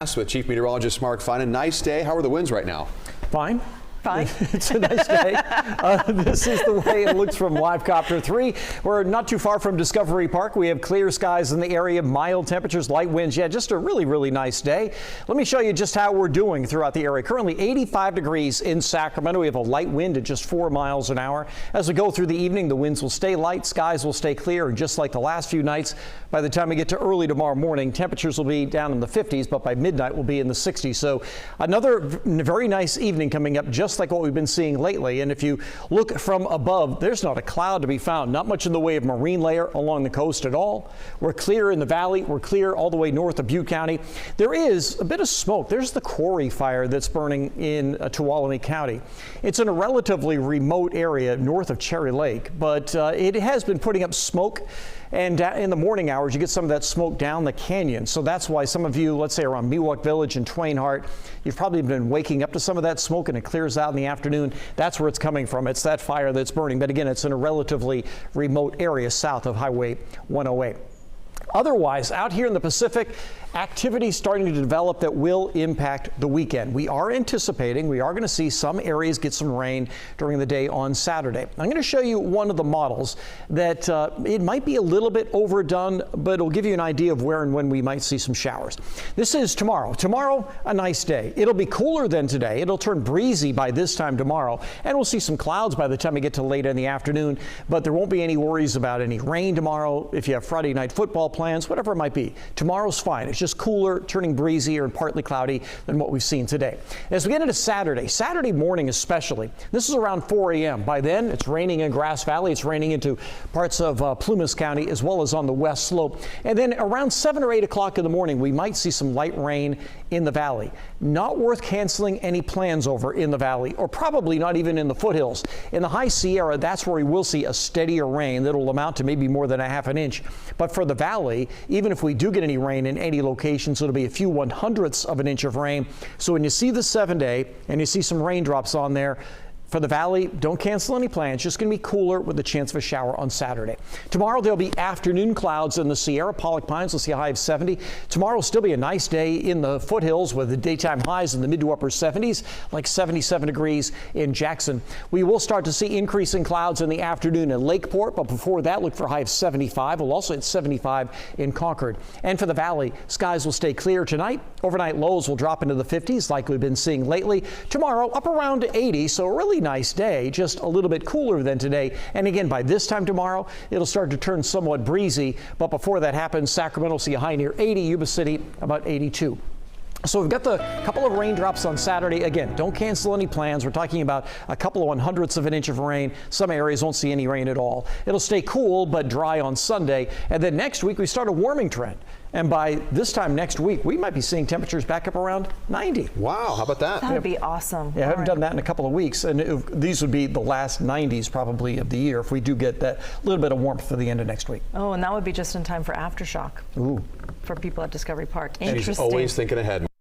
With Chief Meteorologist Mark Fine. A nice day. How are the winds right now? Fine. Fine. It's a nice day. This is the way it looks from Live Copter 3. We're not too far from Discovery Park. We have clear skies in the area, mild temperatures, light winds. Yeah, just a really nice day. Let me show you just how we're doing throughout the area. Currently 85 degrees in Sacramento. We have a light wind at just 4 miles an hour. As we go through the evening, the winds will stay light, skies will stay clear, and just like the last few nights, by the time we get to early tomorrow morning, temperatures will be down in the 50s, but by midnight we'll be in the 60s. So another very nice evening coming up, just like what we've been seeing lately. And if you look from above, there's not a cloud to be found, not much in the way of marine layer along the coast at all. We're clear in the valley. We're clear all the way north of Butte County. There is a bit of smoke. There's the quarry fire that's burning in Tuolumne County. It's in a relatively remote area north of Cherry Lake, but it has been putting up smoke. And in the morning hours, you get some of that smoke down the canyon. So that's why some of you, let's say around Miwok Village and Twain Harte, you've probably been waking up to some of that smoke, and it clears out in the afternoon. That's where it's coming from. It's that fire that's burning. But again, it's in a relatively remote area south of Highway 108. Otherwise, out here in the Pacific, activity starting to develop that will impact the weekend. We are anticipating, we are going to see some areas get some rain during the day on Saturday. I'm going to show you one of the models that it might be a little bit overdone, but it'll give you an idea of where and when we might see some showers. This is tomorrow. Tomorrow, a nice day. It'll be cooler than today. It'll turn breezy by this time tomorrow, and we'll see some clouds by the time we get to late in the afternoon, but there won't be any worries about any rain tomorrow if you have Friday night football plans, whatever it might be. Tomorrow's fine. It's just cooler, turning breezier and partly cloudy than what we've seen today. As we get into Saturday morning especially, this is around 4 a.m. By then, it's raining in Grass Valley. It's raining into parts of Plumas County as well as on the west slope. And then around 7 or 8 o'clock in the morning, we might see some light rain in the valley. Not worth canceling any plans over in the valley, or probably not even in the foothills. In the High Sierra, that's where we will see a steadier rain that will amount to maybe more than a half an inch. But for the valley, even if we do get any rain in any locations, it'll be a few 1/100ths of an inch of rain. So when you see the 7-day and you see some raindrops on there, for the valley, don't cancel any plans. Just going to be cooler with a chance of a shower on Saturday. Tomorrow, there'll be afternoon clouds in the Sierra. Pollock Pines will see a high of 70. Tomorrow will still be a nice day in the foothills with the daytime highs in the mid to upper 70s, like 77 degrees in Jackson. We will start to see increasing clouds in the afternoon in Lakeport, but before that, look for a high of 75. We'll also hit 75 in Concord. And for the valley, skies will stay clear tonight. Overnight lows will drop into the 50s like we've been seeing lately. Tomorrow, up around 80, so really nice day, just a little bit cooler than today. And again, by this time tomorrow, it'll start to turn somewhat breezy. But before that happens, Sacramento will see a high near 80, Yuba City about 82. So we've got the couple of raindrops on Saturday. Again, don't cancel any plans. We're talking about a couple of 1/100ths of an inch of rain. Some areas won't see any rain at all. It'll stay cool but dry on Sunday. And then next week, we start a warming trend. And by this time next week, we might be seeing temperatures back up around 90. Wow, how about that? That would be awesome. Yeah, I haven't done that in a couple of weeks. And these would be the last 90s probably of the year if we do get that little bit of warmth for the end of next week. Oh, and that would be just in time for aftershock. Ooh. For people at Discovery Park. She's Interesting. always thinking ahead.